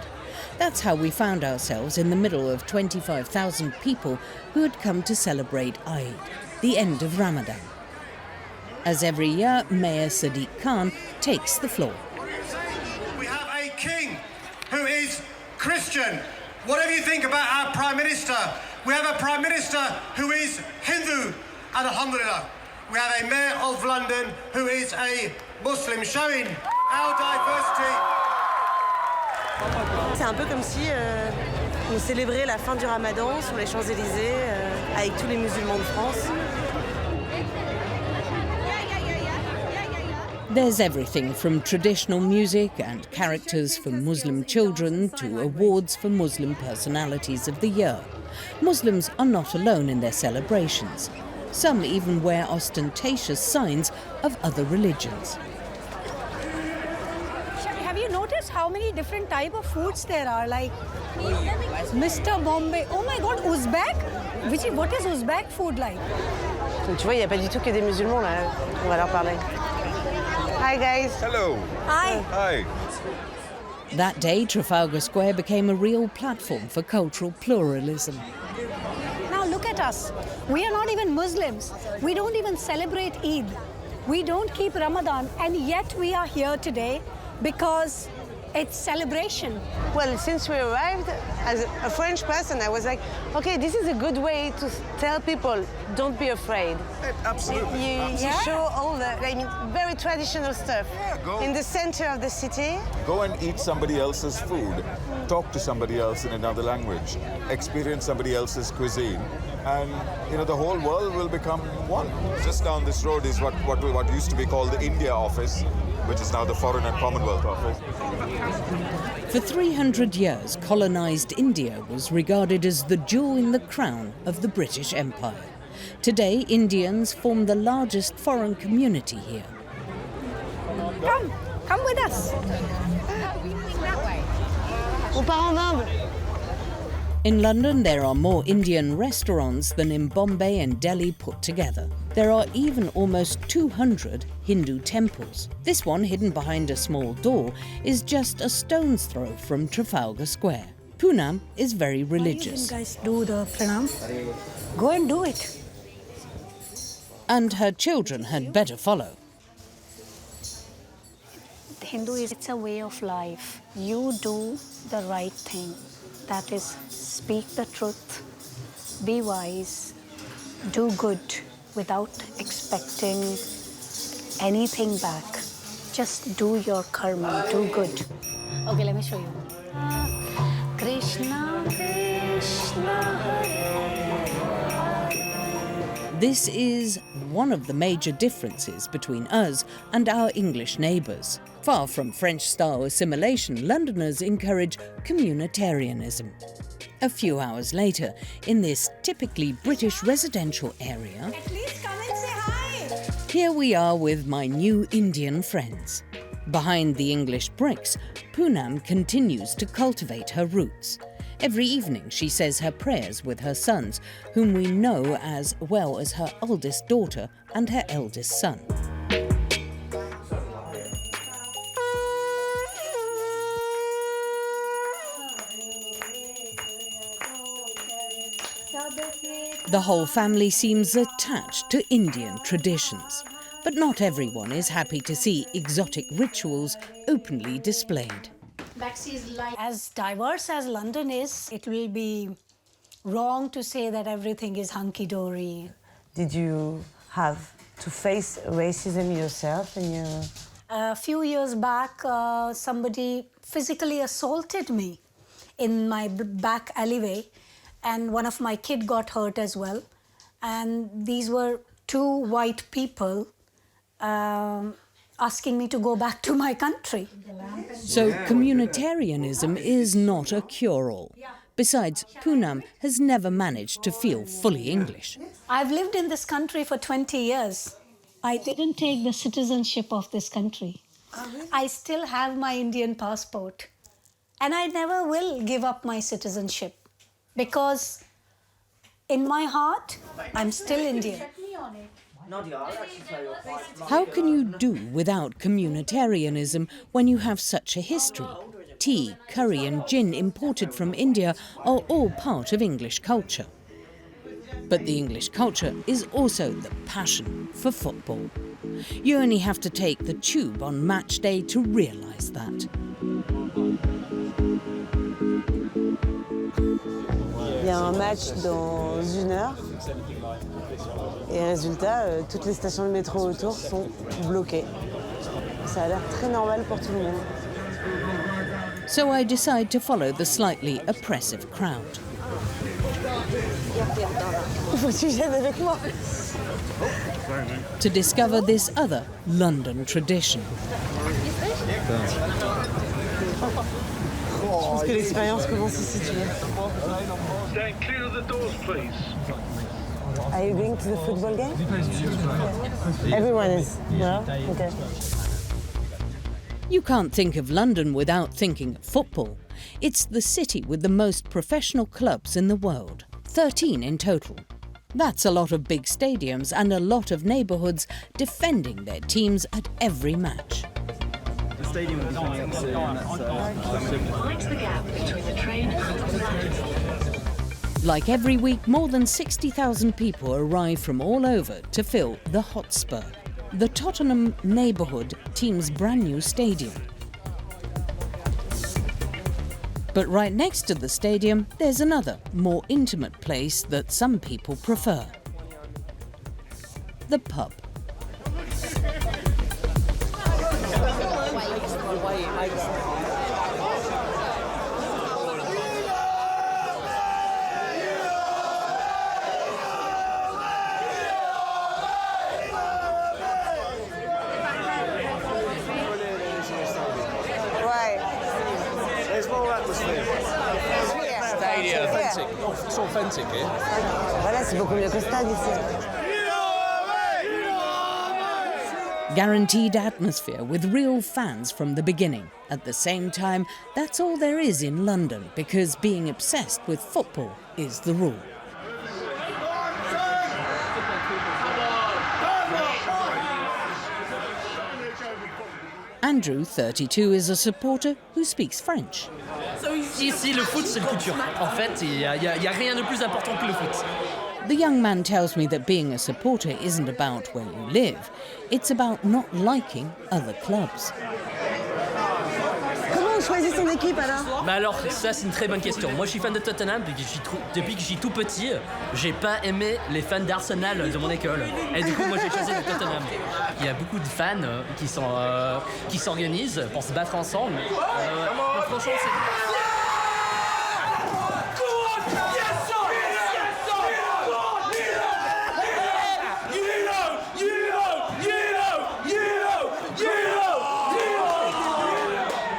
That's how we found ourselves in the middle of 25,000 people who had come to celebrate Eid, the end of Ramadan. As every year, Mayor Sadiq Khan takes the floor. We have a king who is Christian. Whatever you think about our Prime Minister, we have a Prime Minister who is Hindu, and alhamdulillah. We have a Mayor of London who is a Muslim, showing our diversity. C'est un peu comme si on célébrait la fin du Ramadan sur les Champs-Élysées avec tous les musulmans de France. There's everything from traditional music and characters for Muslim children to awards for Muslim personalities of the year. Muslims are not alone in their celebrations. Some even wear ostentatious signs of other religions. Have you noticed how many different type of foods there are? Like Mr. Bombay. Oh my God, Uzbek? What is Uzbek food like? Donc, tu vois, il n'y a pas du tout que des musulmans là. On va leur parler. Hi guys. Hello. Hi. Hi. That day, Trafalgar Square became a real platform for cultural pluralism. Now look at us. We are not even Muslims. We don't even celebrate Eid. We don't keep Ramadan, and yet we are here today because it's celebration. Well, since we arrived, as a French person, I was like, okay, this is a good way to tell people, don't be afraid. Absolutely. You show all the very traditional stuff in the center of the city. Go and eat somebody else's food. Talk to somebody else in another language. Experience somebody else's cuisine. And, the whole world will become one. Just down this road is what used to be called the India office, which is now the Foreign and Commonwealth office. For 300 years, colonised India was regarded as the jewel in the crown of the British Empire. Today, Indians form the largest foreign community here. Come with us. On part en Inde. In London, there are more Indian restaurants than in Bombay and Delhi put together. There are even almost 200 Hindu temples. This one, hidden behind a small door, is just a stone's throw from Trafalgar Square. Poonam is very religious. You guys do the pranam. Go and do it. And her children had better follow. Hindu it's a way of life. You do the right thing. That is speak the truth, be wise, do good without expecting anything back. Just do your karma, do good. Okay, let me show you. Krishna, Krishna, Hare. This is one of the major differences between us and our English neighbours. Far from French-style assimilation, Londoners encourage communitarianism. A few hours later, in this typically British residential area, At least come and say hi. here we are with my new Indian friends. Behind the English bricks, Poonam continues to cultivate her roots. Every evening she says her prayers with her sons, whom we know as well as her oldest daughter and her eldest son. The whole family seems attached to Indian traditions, but not everyone is happy to see exotic rituals openly displayed. As diverse as London is, it will be wrong to say that everything is hunky-dory. Did you have to face racism yourself? A few years back, somebody physically assaulted me in my back alleyway, and one of my kids got hurt as well. And these were two white people asking me to go back to my country. So communitarianism is not a cure-all. Besides, Poonam has never managed to feel fully English. I've lived in this country for 20 years. I didn't take the citizenship of this country. I still have my Indian passport. And I never will give up my citizenship. Because in my heart, I'm still Indian. How can you do without communitarianism when you have such a history? Tea, curry and gin imported from India are all part of English culture. But the English culture is also the passion for football. You only have to take the tube on match day to realise that. Il y a un match dans 1 heure et résultat, toutes les stations de métro autour sont bloquées. Ça a l'air très normal pour tout le monde. So I decide to follow the slightly oppressive crowd. Faut que tu viennes avec moi. To discover this other London tradition. Je pense que l'expérience commence ici, tu vois. Stand clear of the doors, please. Are you going to the football game? Everyone is. Yeah? Okay. You can't think of London without thinking football. It's the city with the most professional clubs in the world, 13 in total. That's a lot of big stadiums and a lot of neighbourhoods defending their teams at every match. The stadium will be coming up soon. That's the gap between the train and the stand. Like every week, more than 60,000 people arrive from all over to fill the Hotspur, the Tottenham neighbourhood team's brand new stadium. But right next to the stadium, there's another, more intimate place that some people prefer. The pub. It's authentic here. Voilà, c'est beaucoup mieux que stade ici. Guaranteed atmosphere with real fans from the beginning. At the same time, that's all there is in London because being obsessed with football is the rule. Andrew, 32, is a supporter who speaks French. Ici, le foot, c'est le culture. En fait, il y a rien de plus important que le foot. The young man tells me that being a supporter isn't about where you live. It's about not liking other clubs. Comment on choisi son équipe alors? Bah alors, ça c'est une très bonne question. Moi je suis fan de Tottenham depuis que je suis tout petit. J'ai pas aimé les fans d'Arsenal de mon école. Et du coup, moi j'ai choisi le Tottenham. Il y a beaucoup de fans qui s'organisent pour se battre ensemble. Franchement, c'est...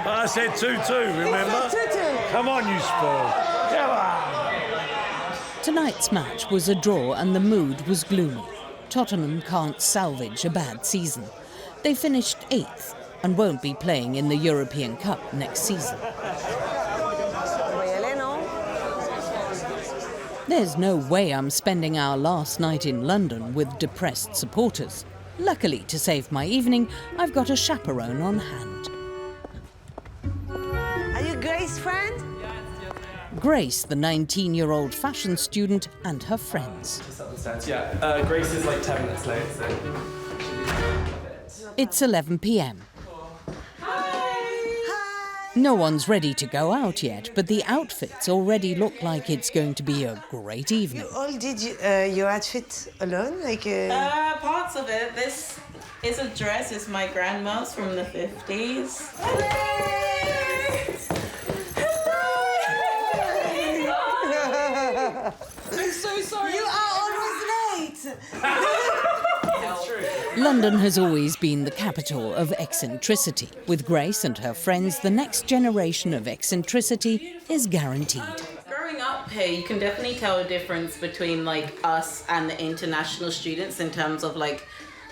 I said 2-2, remember? Come on, you spoil. Come on. Tonight's match was a draw and the mood was gloomy. Tottenham can't salvage a bad season. They finished 8th and won't be playing in the European Cup next season. There's no way I'm spending our last night in London with depressed supporters. Luckily, to save my evening, I've got a chaperone on hand. Are you Grace's friend? Grace, the 19-year-old fashion student, and her friends. Yeah, Grace is like 10 minutes late, so... It's 11 p.m. No one's ready to go out yet, but the outfits already look like it's going to be a great evening. You all did your outfit alone? Parts of it. This is a dress. It's my grandma's from the 50s. I'm so sorry. You are always late. London has always been the capital of eccentricity. With Grace and her friends, the next generation of eccentricity is guaranteed. Growing up here, you can definitely tell a difference between like us and the international students in terms of like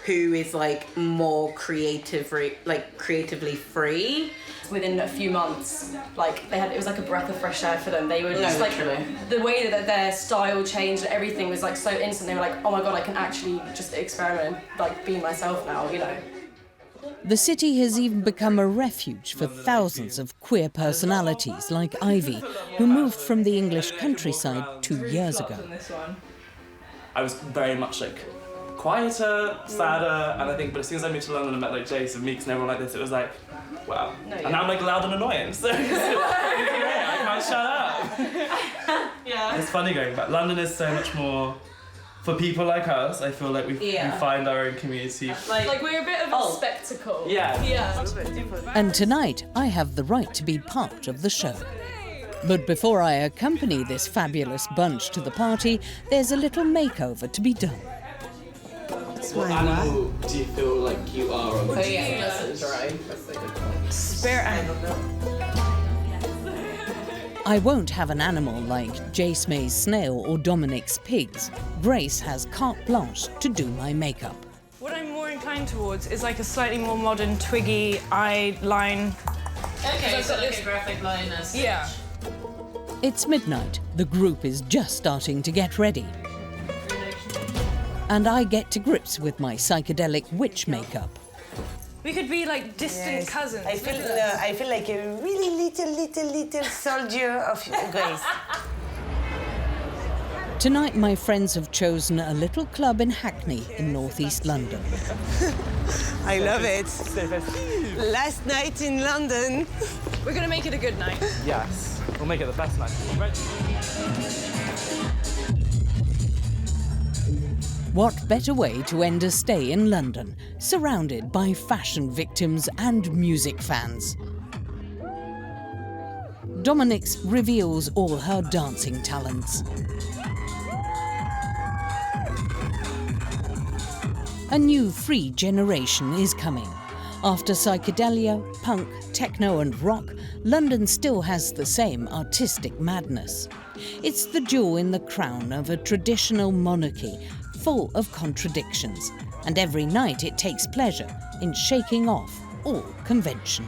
who is like more creatively free. Within a few months, like it was like a breath of fresh air for them. They were just the way that their style changed, and everything was like so instant. They were like, oh my god, I can actually just experiment, like be myself now, you know. The city has even become a refuge for thousands of queer personalities like Ivy, who moved from the English countryside 2 years ago. I was very much like quieter, sadder, and I think, but as soon as I moved to London and met like Jace and Meeks and everyone like this, it was like, wow. And now I'm like loud and annoying, so I can't shut up. Yeah. It's funny going back. London is so much more, for people like us, I feel like we find our own community. Like we're a bit of a spectacle. Yeah. And tonight, I have the right to be part of the show. But before I accompany this fabulous bunch to the party, there's a little makeover to be done. What animal do you feel like you are? Oh yeah, that's dry. Spare animal. I won't have an animal like Jace May's snail or Dominic's pigs. Grace has carte blanche to do my makeup. What I'm more inclined towards is like a slightly more modern, twiggy eye line. Okay, so like a graphic line as yeah. It's midnight. The group is just starting to get ready. And I get to grips with my psychedelic witch makeup. We could be like distant cousins. I feel like a really little soldier of Grace. Tonight, my friends have chosen a little club in Hackney in northeast London. I love it. Last night in London. We're gonna make it a good night. Yes, we'll make it the best night. Right. What better way to end a stay in London, surrounded by fashion victims and music fans? Dominic's reveals all her dancing talents. A new free generation is coming. After psychedelia, punk, techno and rock, London still has the same artistic madness. It's the jewel in the crown of a traditional monarchy, full of contradictions, and every night it takes pleasure in shaking off all convention.